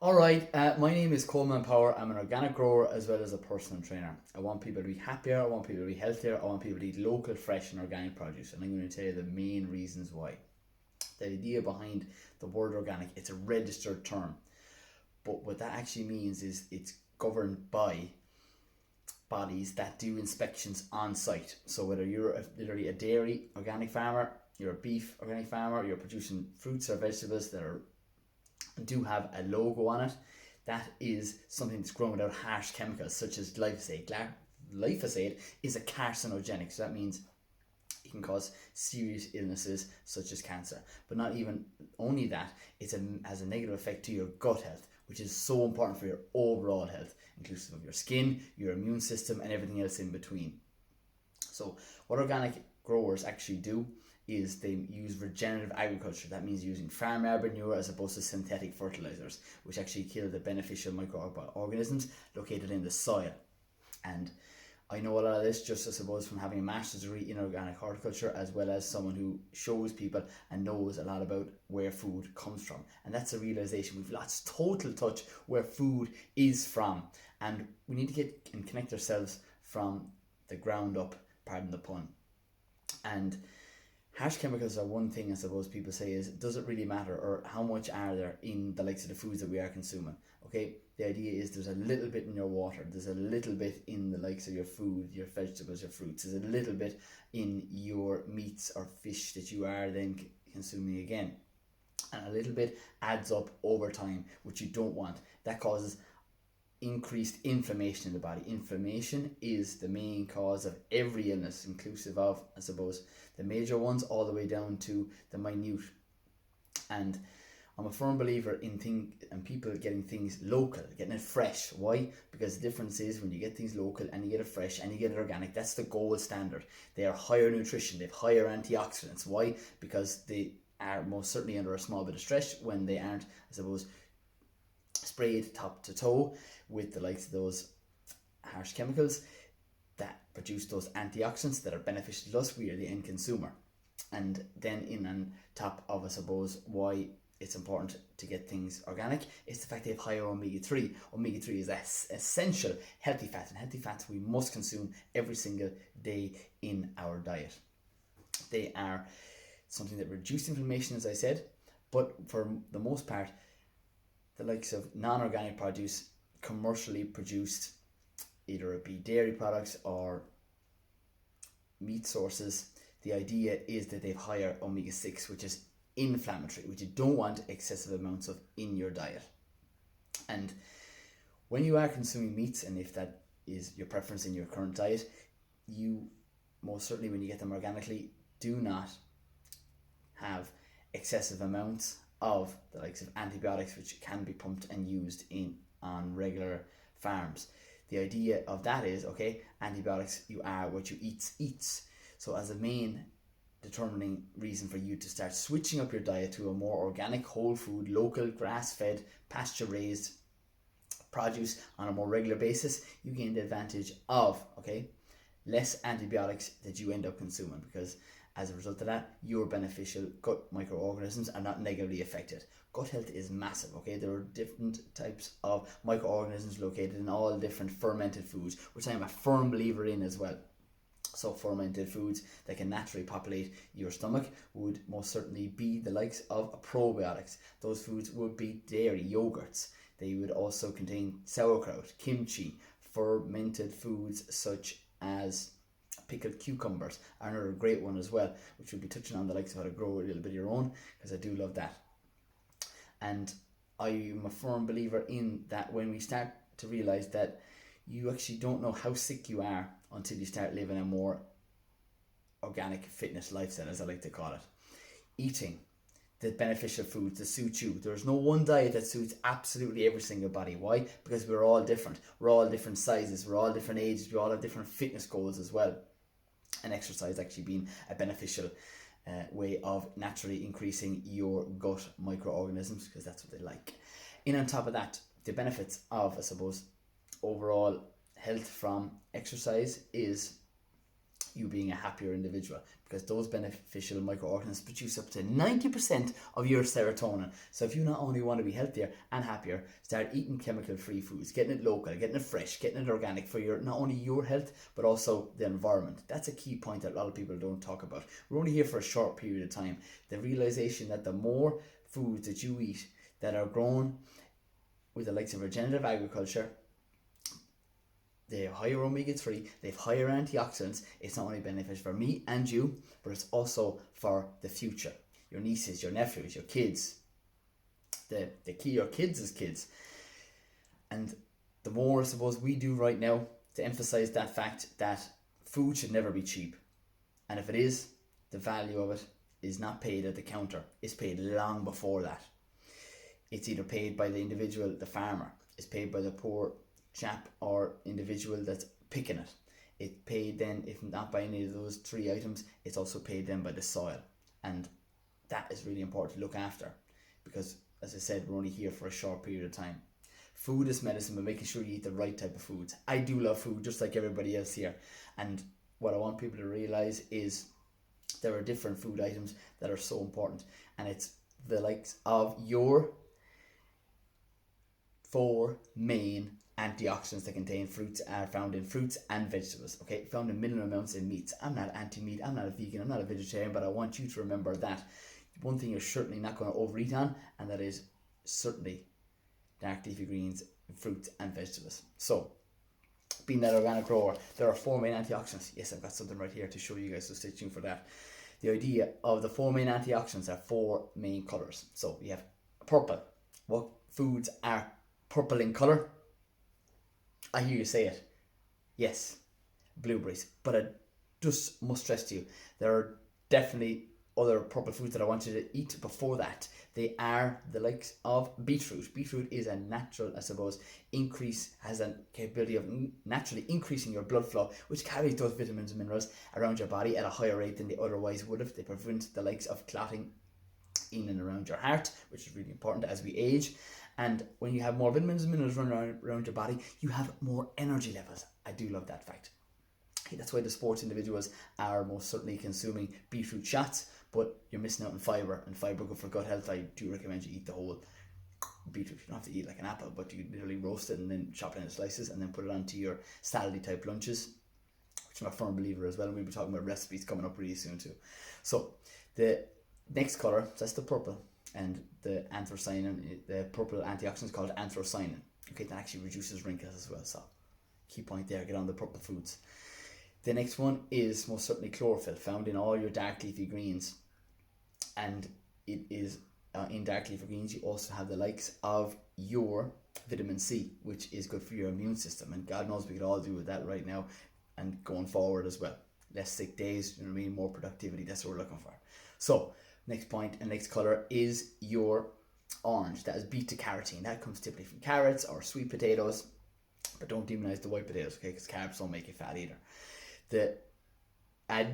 Alright, my name is Coleman Power. I'm an organic grower as well as a personal trainer. I want people to be happier, I want people to be healthier, I want people to eat local, fresh, and organic produce. And I'm going to tell you the main reasons why. The idea behind the word organic, it's a registered term. But what that actually means is it's governed by bodies that do inspections on site. So whether you're literally a dairy organic farmer, you're a beef organic farmer, you're producing fruits or vegetables that do have a logo on it, that is something that's grown without harsh chemicals such as glyphosate. Glyphosate is a carcinogenic, so that means it can cause serious illnesses such as cancer. But not even only that, has a negative effect to your gut health, which is so important for your overall health, inclusive of your skin, your immune system, and everything else in between. So, what organic growers actually do is they use regenerative agriculture. That means using farm manure as opposed to synthetic fertilizers, which actually kill the beneficial microorganisms located in the soil. And I know a lot of this just, I suppose, from having a master's degree in organic horticulture, as well as someone who shows people and knows a lot about where food comes from. And that's a realization. We've lost total touch where food is from. And we need to get and connect ourselves from the ground up, pardon the pun. And harsh chemicals are one thing, I suppose people say, is does it really matter, or how much are there in the likes of the foods that we are consuming? Okay, the idea is there's a little bit in your water, there's a little bit in the likes of your food, your vegetables, your fruits, there's a little bit in your meats or fish that you are then consuming again. And a little bit adds up over time, which you don't want. That causes increased inflammation in the body. Inflammation is the main cause of every illness, inclusive of, I suppose, the major ones all the way down to the minute. And I'm a firm believer in people getting things local, getting it fresh. Why? Because the difference is when you get things local and you get it fresh and you get it organic, that's the gold standard. They are higher nutrition, they have higher antioxidants. Why? Because they are most certainly under a small bit of stress when they aren't, I suppose, sprayed top to toe with the likes of those harsh chemicals that produce those antioxidants that are beneficial to us. We are the end consumer. And then in on top of, I suppose, why it's important to get things organic, is the fact they have higher omega-3. Omega-3 is essential healthy fat, and healthy fats we must consume every single day in our diet. They are something that reduce inflammation, as I said, but for the most part, the likes of non-organic produce, commercially produced, either it be dairy products or meat sources, the idea is that they have higher omega-6, which is inflammatory, which you don't want excessive amounts of in your diet. And when you are consuming meats, and if that is your preference in your current diet, you most certainly, when you get them organically, do not have excessive amounts of the likes of antibiotics, which can be pumped and used on regular farms. The idea of that is, okay, antibiotics, you are what you eats. So as a main determining reason for you to start switching up your diet to a more organic, whole food, local, grass-fed, pasture-raised produce on a more regular basis, you gain the advantage of, okay, less antibiotics that you end up consuming, because as a result of that, your beneficial gut microorganisms are not negatively affected. Gut health is massive, okay? There are different types of microorganisms located in all different fermented foods, which I am a firm believer in as well. So fermented foods that can naturally populate your stomach would most certainly be the likes of probiotics. Those foods would be dairy, yogurts. They would also contain sauerkraut, kimchi, fermented foods such as pickled cucumbers are another great one as well, which we'll be touching on the likes of how to grow a little bit of your own, because I do love that. And I'm a firm believer in that when we start to realize that you actually don't know how sick you are until you start living a more organic fitness lifestyle, as I like to call it. Eating the beneficial foods that suit you. There's no one diet that suits absolutely every single body. Why? Because we're all different. We're all different sizes. We're all different ages. We all have different fitness goals as well. And exercise actually being a beneficial way of naturally increasing your gut microorganisms, because that's what they like. In on top of that, the benefits of, I suppose, overall health from exercise is you being a happier individual, because those beneficial microorganisms produce up to 90% of your serotonin. So if you not only want to be healthier and happier, start eating chemical-free foods, getting it local, getting it fresh, getting it organic for your not only your health but also the environment. That's a key point that a lot of people don't talk about. We're only here for a short period of time. The realization that the more foods that you eat that are grown with the likes of regenerative agriculture, they have higher omega-3, they have higher antioxidants. It's not only beneficial for me and you, but it's also for the future. Your nieces, your nephews, your kids, your kids' kids. And the more, I suppose, we do right now to emphasize that fact that food should never be cheap. And if it is, the value of it is not paid at the counter. It's paid long before that. It's either paid by the individual, the farmer. It's paid by the poor chap or individual that's picking it. It's paid then, if not by any of those three items, it's also paid then by the soil. And that is really important to look after, because as I said, we're only here for a short period of time. Food is medicine, but making sure you eat the right type of foods. I do love food just like everybody else here, and what I want people to realize is there are different food items that are so important, and it's the likes of your 4 main antioxidants that contain fruits are found in fruits and vegetables, okay, found in minimal amounts in meats. I'm not anti-meat, I'm not a vegan, I'm not a vegetarian, but I want you to remember that one thing you're certainly not going to overeat on, and that is certainly dark leafy greens, fruits and vegetables. So, being that organic grower, there are 4 main antioxidants. Yes, I've got something right here to show you guys, so stay tuned for that. The idea of the 4 main antioxidants are 4 main colours. So, we have purple. What foods are purple in colour? I hear you say it. Yes, blueberries. But I just must stress to you, there are definitely other purple foods that I want you to eat before that. They are the likes of beetroot. Beetroot is a natural, I suppose, has a capability of naturally increasing your blood flow, which carries those vitamins and minerals around your body at a higher rate than they otherwise would have. They prevent the likes of clotting in and around your heart, which is really important as we age. And when you have more vitamins and minerals running around your body, you have more energy levels. I do love that fact. That's why the sports individuals are most certainly consuming beetroot shots, but you're missing out on fibre, and fibre good for gut health. I do recommend you eat the whole beetroot. You don't have to eat like an apple, but you literally roast it and then chop it into slices and then put it onto your salady type lunches, which I'm a firm believer as well. And we'll be talking about recipes coming up really soon too. So the next colour, so that's the purple, and the anthocyanin, the purple antioxidant is called anthocyanin. Okay, that actually reduces wrinkles as well. So key point there, get on the purple foods. The next one is most certainly chlorophyll, found in all your dark leafy greens. And it is in dark leafy greens, you also have the likes of your vitamin C, which is good for your immune system. And God knows we could all do with that right now and going forward as well. Less sick days, you know what I mean, more productivity, that's what we're looking for. So, next point and next colour is your orange. That is beta-carotene. That comes typically from carrots or sweet potatoes, but don't demonize the white potatoes, okay, because carbs don't make you fat either. The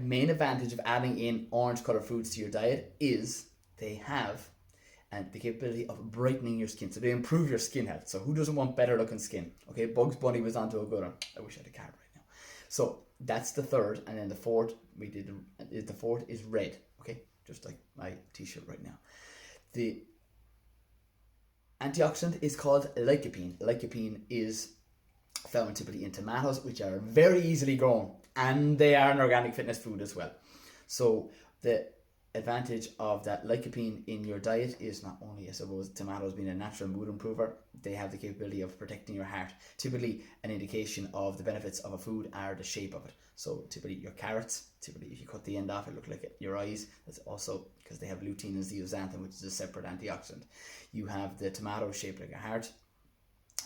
main advantage of adding in orange colored foods to your diet is they have the capability of brightening your skin. So they improve your skin health. So who doesn't want better looking skin? Okay, Bugs Bunny was onto a good one. I wish I had a card right now. So that's the third, and then the fourth is red. Okay, just like my t-shirt right now. The antioxidant is called lycopene. Lycopene is found typically in tomatoes, which are very easily grown, and they are an organic fitness food as well. So the advantage of that lycopene in your diet is not only, I suppose, tomatoes being a natural mood improver, they have the capability of protecting your heart. Typically an indication of the benefits of a food are the shape of it. So typically your carrots, typically if you cut the end off, it looks like your eyes. That's also because they have lutein and zeaxanthin, which is a separate antioxidant. You have the tomato shaped like a heart,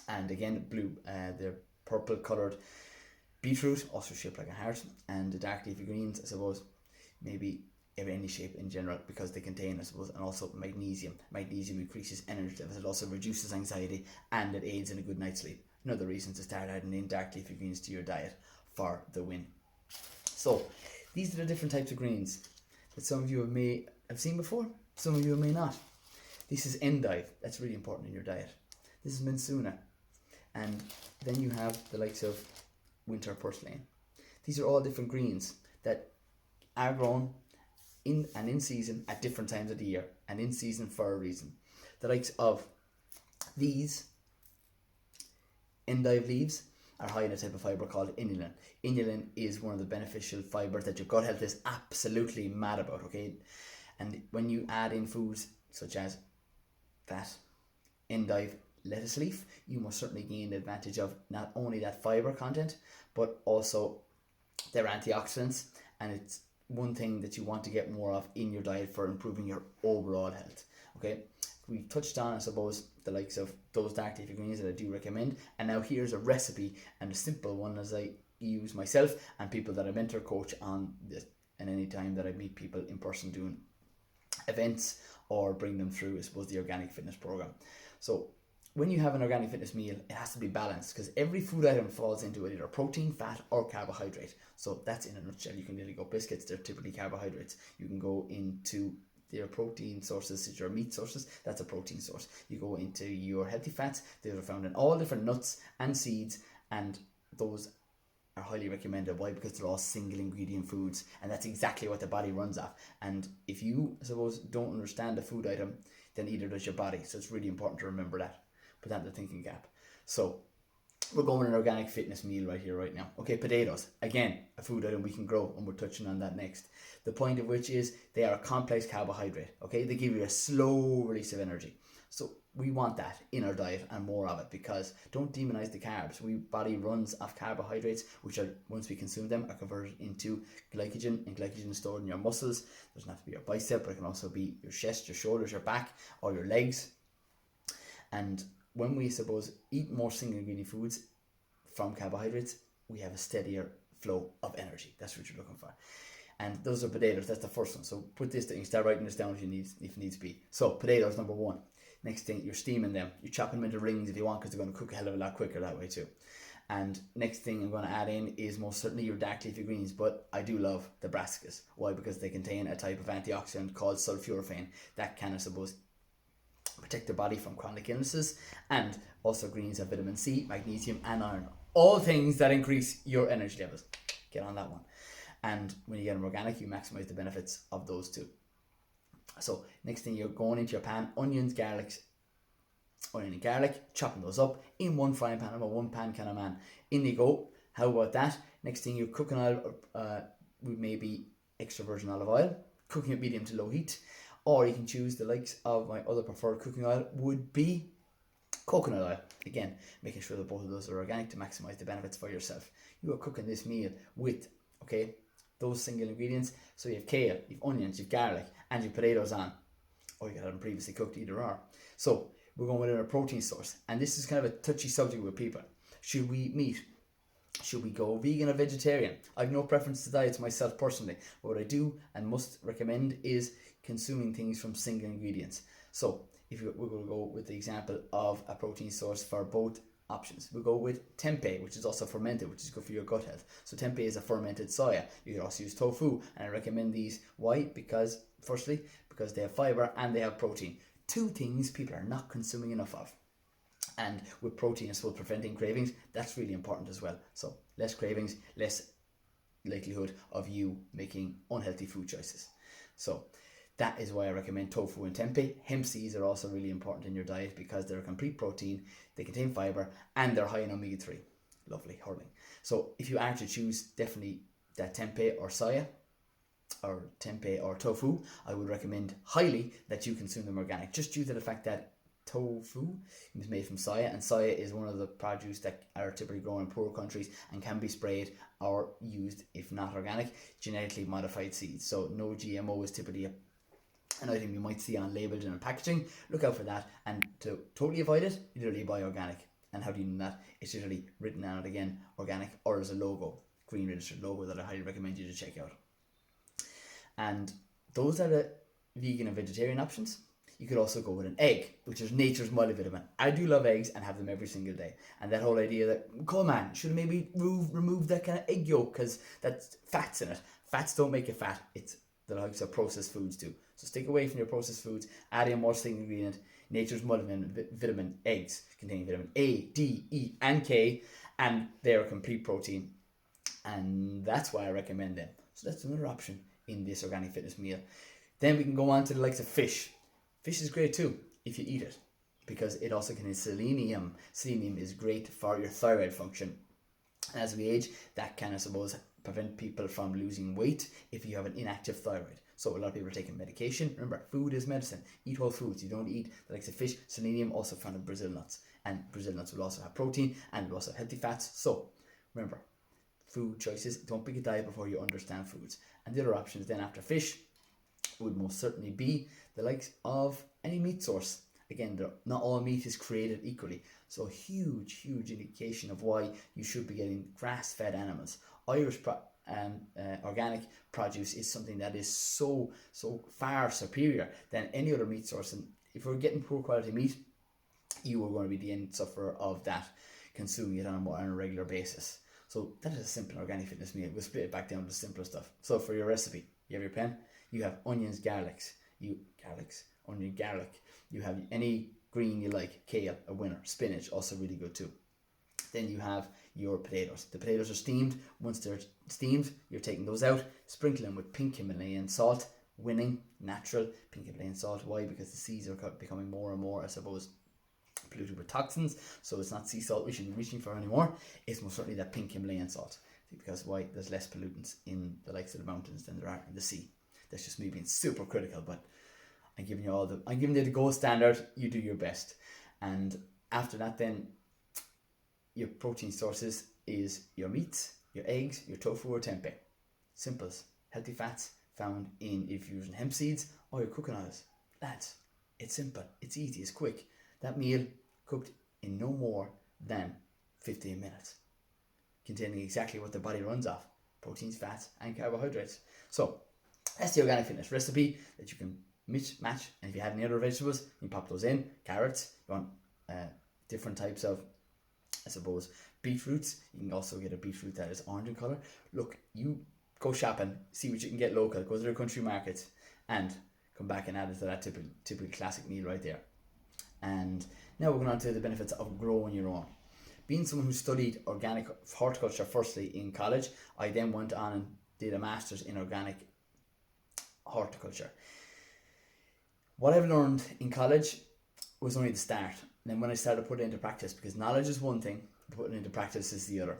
and again the purple coloured beetroot, also shaped like a heart, and the dark leafy greens, I suppose, maybe any shape in general, because they contain, I suppose, and also magnesium. Magnesium increases energy levels, it also reduces anxiety, and it aids in a good night's sleep. Another reason to start adding in dark leafy greens to your diet for the win. So these are the different types of greens that some of you may have seen before, some of you may not. This is endive, that's really important in your diet. This is mensuna, and then you have the likes of winter purslane. These are all different greens that are grown in season at different times of the year, and in season for a reason. The likes of these endive leaves are high in a type of fibre called inulin. Inulin is one of the beneficial fibres that your gut health is absolutely mad about, okay? And when you add in foods such as that endive lettuce leaf, you must certainly gain the advantage of not only that fibre content, but also their antioxidants, and it's one thing that you want to get more of in your diet for improving your overall health, okay? We've touched on, I suppose, the likes of those dark leafy greens that I do recommend, and now here's a recipe, and a simple one as I use myself and people that I mentor coach on this, and any time that I meet people in person doing events or bring them through, I suppose, the organic fitness program. So when you have an organic fitness meal, it has to be balanced, because every food item falls into either protein, fat, or carbohydrate. So that's in a nutshell. You can nearly go biscuits, they're typically carbohydrates. You can go into their protein sources, such as your meat sources, that's a protein source. You go into your healthy fats, they are found in all different nuts and seeds, and those are highly recommended. Why? Because they're all single ingredient foods, and that's exactly what the body runs off. And if you, I suppose, don't understand the food item, then either does your body. So it's really important to remember that. Put that in the thinking cap. So we're going with an organic fitness meal right here, right now. Okay, potatoes. Again, a food item we can grow, and we're touching on that next. The point of which is they are a complex carbohydrate. Okay, they give you a slow release of energy. So we want that in our diet and more of it, because don't demonize the carbs. We body runs off carbohydrates, which are, once we consume them, are converted into glycogen, and glycogen is stored in your muscles. It doesn't have to be your bicep, but it can also be your chest, your shoulders, your back, or your legs. And when we, suppose, eat more single ingredient foods from carbohydrates, we have a steadier flow of energy. That's what you're looking for. And those are potatoes. That's the first one. So put this down. Start writing this down if it needs to be. So potatoes, number one. Next thing, you're steaming them. You're chopping them into rings if you want, because they're going to cook a hell of a lot quicker that way too. And next thing I'm going to add in is most certainly your dark leafy greens, but I do love the brassicas. Why? Because they contain a type of antioxidant called sulforaphane that can, I suppose, protect the body from chronic illnesses. And also greens have vitamin C, magnesium, and iron. All things that increase your energy levels. Get on that one. And when you get them organic, you maximize the benefits of those two. So next thing, you're going into your pan, onion and garlic, chopping those up in one frying pan. I'm a one pan kind of man. In you go. How about that? Next thing, you're cooking oil with maybe extra virgin olive oil, cooking it medium to low heat. Or you can choose the likes of my other preferred cooking oil would be coconut oil. Again, making sure that both of those are organic to maximize the benefits for yourself. You are cooking this meal with, okay, those single ingredients. So you have kale, you have onions, you have garlic, and you have potatoes on. Or you can have them previously cooked, either or. So we're going with a protein source. And this is kind of a touchy subject with people. Should we eat meat? Should we go vegan or vegetarian? I have no preference to diets myself personally. But what I do and must recommend is consuming things from single ingredients. So if we're going to go with the example of a protein source for both options, we'll go with tempeh, which is also fermented, which is good for your gut health. So tempeh is a fermented soya. You can also use tofu, and I recommend these. Why? Because firstly, because they have fiber and they have protein. Two things people are not consuming enough of. And with protein, I suppose, preventing cravings, that's really important as well. So less cravings, less likelihood of you making unhealthy food choices. So that is why I recommend tofu and tempeh. Hemp seeds are also really important in your diet because they're a complete protein, they contain fiber, and they're high in omega-3. Lovely, hurling. So if you are to choose definitely that tempeh or soya, or tempeh or tofu, I would recommend highly that you consume them organic, just due to the fact that tofu is made from soya, and soya is one of the produce that are typically grown in poor countries and can be sprayed or used, if not organic, genetically modified seeds. So no GMO is typically an item you might see on labels and on packaging. Look out for that, and to totally avoid it, you literally buy organic. And how do you know that? It's literally written on it again, organic, or as a logo, green registered logo, that I highly recommend you to check out. And those are the vegan and vegetarian options. You could also go with an egg, which is nature's multivitamin. I do love eggs and have them every single day. And that whole idea that, cool man, should maybe remove that kind of egg yolk because that's fats in it. Fats don't make you fat. It's the likes of processed foods do. So stick away from your processed foods. Add in more single ingredient. Nature's multivitamin eggs contain vitamin A, D, E, and K, and they're a complete protein. And that's why I recommend them. So that's another option in this organic fitness meal. Then we can go on to the likes of fish. Fish is great too if you eat it, because it also contains selenium. Selenium is great for your thyroid function. And as we age, that can, I suppose, prevent people from losing weight if you have an inactive thyroid. So a lot of people are taking medication. Remember, food is medicine. Eat whole foods. You don't eat the likes of fish. Selenium also found in Brazil nuts. And Brazil nuts will also have protein and will also have healthy fats. So remember, food choices. Don't pick a diet before you understand foods. And the other options then after fish would most certainly be the likes of any meat source. Again, not all meat is created equally. So huge indication of why you should be getting grass-fed animals. Irish organic produce is something that is so far superior than any other meat source. And if we're getting poor quality meat, you are going to be the end sufferer of that, consuming it on a regular basis. So that is a simple organic fitness meal. We'll split it back down to simpler stuff. So for your recipe, you have your pen, you have onions, onion, garlic. You have any green you like, kale, a winner, spinach, also really good too. Then you have your potatoes. The potatoes are steamed. Once they're steamed, you're taking those out, sprinkle them with pink Himalayan salt, winning, natural pink Himalayan salt. Why? Because the seas are becoming more and more, I suppose, polluted with toxins. So it's not sea salt we should be reaching for anymore. It's most certainly that pink Himalayan salt. Because why? There's less pollutants in the likes of the mountains than there are in the sea. That's just me being super critical, but I'm giving you the gold standard. You do your best. And after that, then your protein sources is your meats, your eggs, your tofu or tempeh. Simples, healthy fats found in if you're using hemp seeds or your cooking oils. Lads, it's simple, it's easy, it's quick. That meal cooked in no more than 15 minutes, containing exactly what the body runs off: proteins, fats, and carbohydrates. So that's the organic fitness recipe that you can mix, match, and if you have any other vegetables, you pop those in. Carrots, you want different types of, I suppose, beetroots. You can also get a beetroot that is orange in colour. Look, you go shopping, see what you can get local, go to the country markets, and come back and add it to that typical classic meal right there. And now we're going on to the benefits of growing your own. Being someone who studied organic horticulture firstly in college, I then went on and did a master's in organic horticulture. What I've learned in college was only the start. And then when I started to put it into practice, because knowledge is one thing, putting it into practice is the other.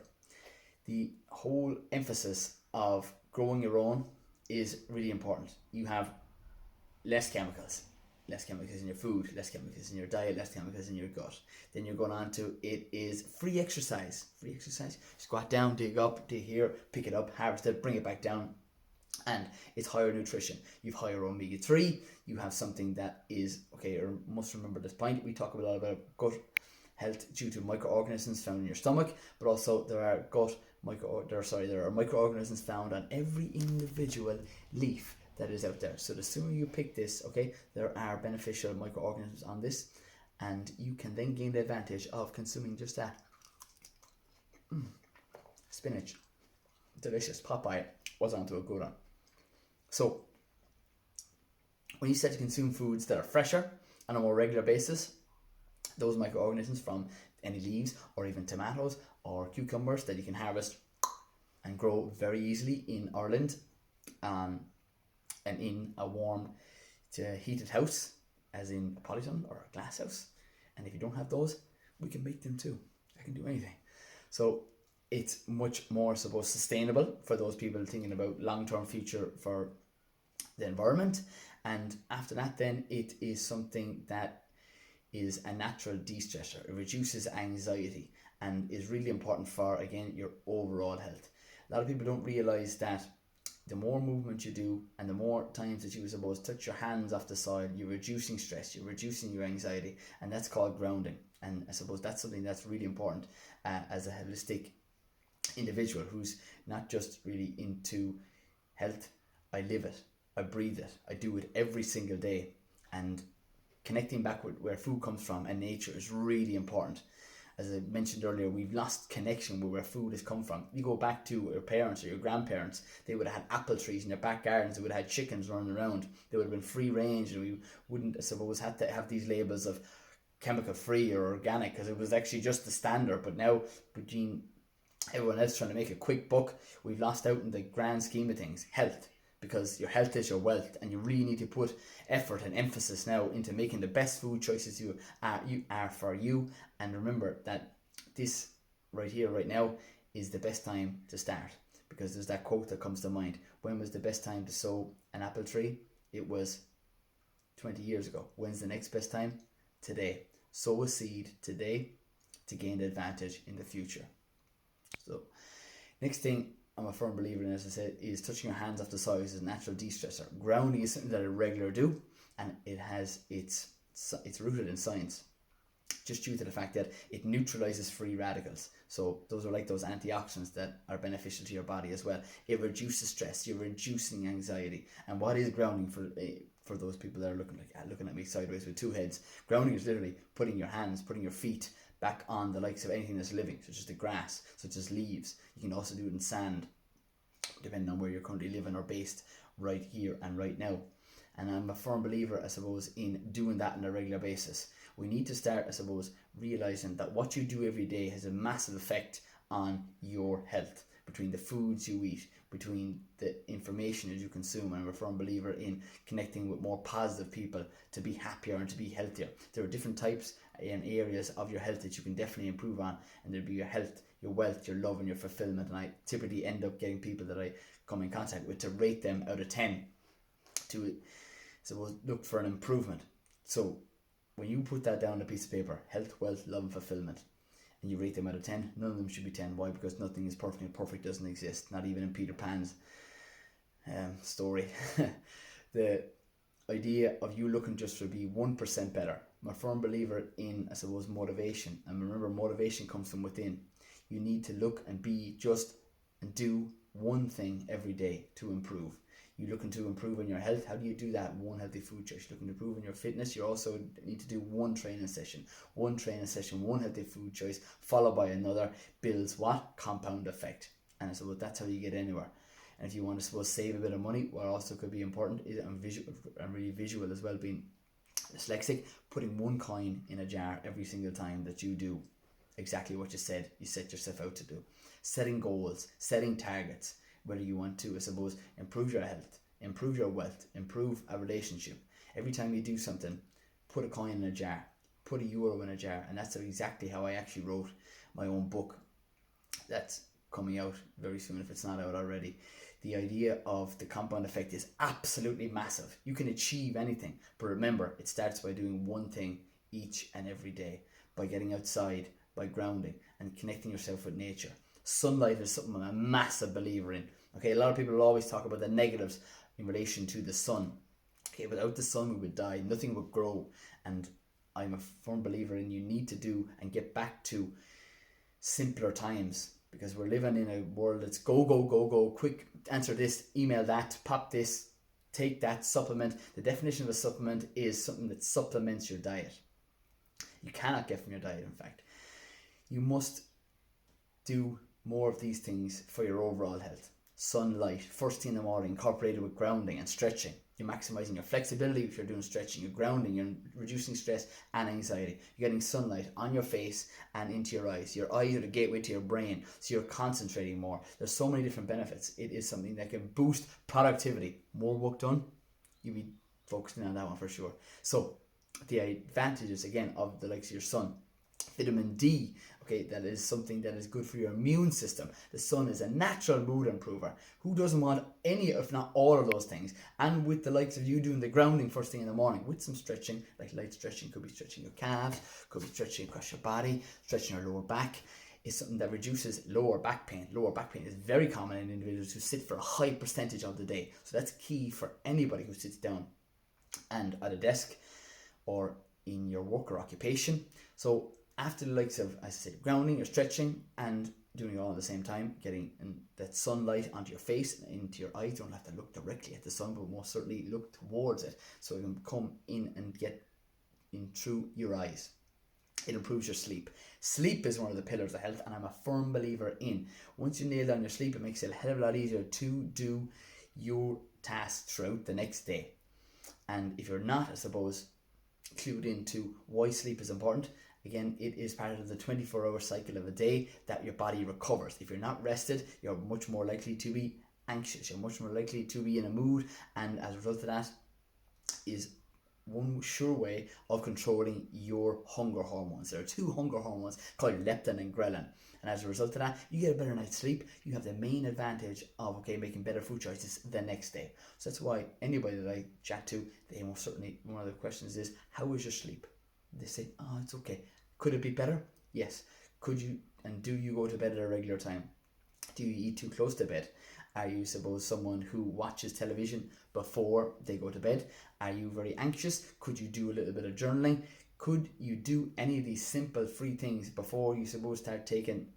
The whole emphasis of growing your own is really important. You have less chemicals in your food, less chemicals in your diet, less chemicals in your gut. Then you're going on to, it is free exercise. Squat down, dig up, dig here, pick it up, harvest it, bring it back down. And it's higher nutrition. You've higher omega-3. You have something that is, okay, or must remember this point, we talk a lot about gut health due to microorganisms found in your stomach, but also there are microorganisms found on every individual leaf that is out there. So the sooner you pick this, okay, there are beneficial microorganisms on this, and you can then gain the advantage of consuming just that. Spinach, delicious. Popeye was onto a good one. So when you start to consume foods that are fresher on a more regular basis, those microorganisms from any leaves or even tomatoes or cucumbers that you can harvest and grow very easily in Ireland, and in a warm heated house, as in a polytunnel or a glass house. And if you don't have those, we can make them too. I can do anything. So it's much more, sustainable for those people thinking about long-term future for the environment. And after that, then it is something that is a natural de-stressor. It reduces anxiety and is really important for, again, your overall health. A lot of people don't realize that the more movement you do and the more times that you, touch your hands off the soil, you're reducing stress, you're reducing your anxiety, and that's called grounding. And I suppose that's something that's really important as a holistic individual who's not just really into health. I live it, I breathe it, I do it every single day. And connecting back with where food comes from and nature is really important. As I mentioned earlier, we've lost connection with where food has come from. You go back to your parents or your grandparents, they would have had apple trees in their back gardens, they would have had chickens running around, they would have been free range, and we wouldn't, I suppose, have to have these labels of chemical free or organic, because it was actually just the standard. But now, between everyone else trying to make a quick buck. We've lost out in the grand scheme of things, health, because your health is your wealth, and you really need to put effort and emphasis now into making the best food choices you are for you. And remember that this right here, right now, is the best time to start, because there's that quote that comes to mind. When was the best time to sow an apple tree? It was 20 years ago. When's the next best time? Today. Sow a seed today to gain the advantage in the future. So, next thing I'm a firm believer in, as I said, is touching your hands off the soil is a natural de-stressor. Grounding is something that I regularly do, and it's rooted in science, just due to the fact that it neutralizes free radicals. So those are like those antioxidants that are beneficial to your body as well. It reduces stress. You're reducing anxiety. And what is grounding for those people that are looking at me sideways with two heads? Grounding is literally putting your feet back on the likes of anything that's living, such as the grass, such as leaves. You can also do it in sand, depending on where you're currently living or based right here and right now. And I'm a firm believer, I suppose, in doing that on a regular basis. We need to start, I suppose, realizing that what you do every day has a massive effect on your health, between the foods you eat, between the information that you consume. And I'm a firm believer in connecting with more positive people to be happier and to be healthier. There are different types and areas of your health that you can definitely improve on, and there'll be your health, your wealth, your love, and your fulfillment. And I typically end up getting people that I come in contact with to rate them out of 10 to, suppose, look for an improvement. So when you put that down on a piece of paper, health, wealth, love, and fulfillment, and you rate them out of 10, none of them should be 10. Why? Because nothing is perfect, and perfect doesn't exist, not even in Peter Pan's story. The idea of you looking just to be 1% better. I'm a firm believer in, I suppose, motivation. And remember, motivation comes from within. You need to look and be just and do one thing every day to improve. You're looking to improve in your health. How do you do that? One healthy food choice. You're looking to improve in your fitness. You also need to do one training session, one healthy food choice, followed by another, builds what? Compound effect. And so that's how you get anywhere. And if you want to, suppose, save a bit of money, what also could be important is, I'm really visual as well, being dyslexic, putting one coin in a jar every single time that you do exactly what you said you set yourself out to do. Setting goals, setting targets, whether you want to, I suppose, improve your health, improve your wealth, improve a relationship. Every time you do something, put a coin in a jar, put €1 in a jar. And that's exactly how I actually wrote my own book that's coming out very soon, if it's not out already. The idea of the compound effect is absolutely massive. You can achieve anything, but remember, it starts by doing one thing each and every day, by getting outside, by grounding and connecting yourself with nature. Sunlight is something I'm a massive believer in. Okay, a lot of people will always talk about the negatives in relation to the sun. Okay, without the sun we would die, nothing would grow. And I'm a firm believer in you need to do and get back to simpler times, because we're living in a world that's go, go, go, go, quick, answer this, email that, pop this, take that, supplement. The definition of a supplement is something that supplements your diet. You cannot get from your diet, in fact. You must do more of these things for your overall health. Sunlight, first thing in the morning, incorporated with grounding and stretching. You're maximizing your flexibility if you're doing stretching. You're grounding, you're reducing stress and anxiety. You're getting sunlight on your face and into your eyes. Your eyes are the gateway to your brain, so you're concentrating more. There's so many different benefits. It is something that can boost productivity. More work done, you'll be focusing on that one for sure. So the advantages, again, of the likes of your sun. Vitamin D, okay, that is something that is good for your immune system. The sun is a natural mood improver. Who doesn't want any, if not all of those things? And with the likes of you doing the grounding first thing in the morning, with some stretching, like light stretching, could be stretching your calves, could be stretching across your body, stretching your lower back, is something that reduces lower back pain. Lower back pain is very common in individuals who sit for a high percentage of the day. So that's key for anybody who sits down and at a desk or in your work or occupation. So after the likes of, as I said, grounding or stretching and doing it all at the same time, getting that sunlight onto your face and into your eyes. You don't have to look directly at the sun, but most certainly look towards it so it can come in and get in through your eyes. It improves your sleep. Sleep is one of the pillars of health, and I'm a firm believer in, once you nail down your sleep, it makes it a hell of a lot easier to do your tasks throughout the next day. And if you're not, I suppose, clued into why sleep is important, Again, it is part of the 24-hour cycle of a day that your body recovers. If you're not rested, you're much more likely to be anxious. You're much more likely to be in a mood, and as a result of that is one sure way of controlling your hunger hormones. There are two hunger hormones called leptin and ghrelin. And as a result of that, you get a better night's sleep. You have the main advantage of making better food choices the next day. So that's why anybody that I chat to, they most certainly, one of the questions is, how was your sleep? They say, oh, it's okay. Could it be better? Yes. Could you, and do you go to bed at a regular time? Do you eat too close to bed? Are you, suppose, someone who watches television before they go to bed? Are you very anxious? Could you do a little bit of journaling? Could you do any of these simple free things before you, suppose, start taking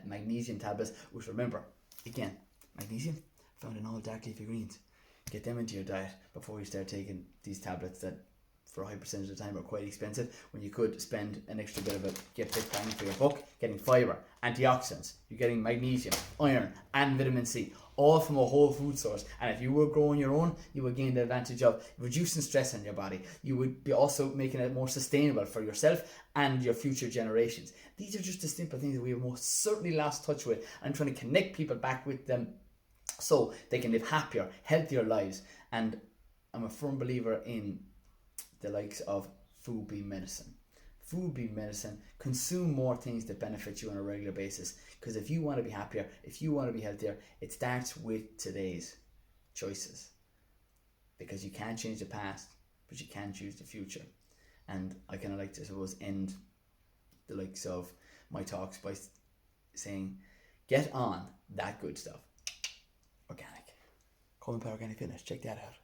magnesium tablets? Which, remember, again, magnesium found in all dark leafy greens. Get them into your diet before you start taking these tablets that for a high percentage of the time are quite expensive, when you could spend an extra bit of it, get bit bang for your buck, getting fibre, antioxidants, you're getting magnesium, iron and vitamin C, all from a whole food source. And if you were growing your own, you would gain the advantage of reducing stress on your body. You would be also making it more sustainable for yourself and your future generations. These are just the simple things that we have most certainly lost touch with. I'm trying to connect people back with them so they can live happier, healthier lives. And I'm a firm believer in the likes of food being medicine. Food being medicine. Consume more things that benefit you on a regular basis, because if you want to be happier, if you want to be healthier, it starts with today's choices, because you can't change the past, but you can choose the future. And I kind of like to, suppose, end the likes of my talks by saying, get on that good stuff. Organic. Coleman Power Organic Fitness, check that out.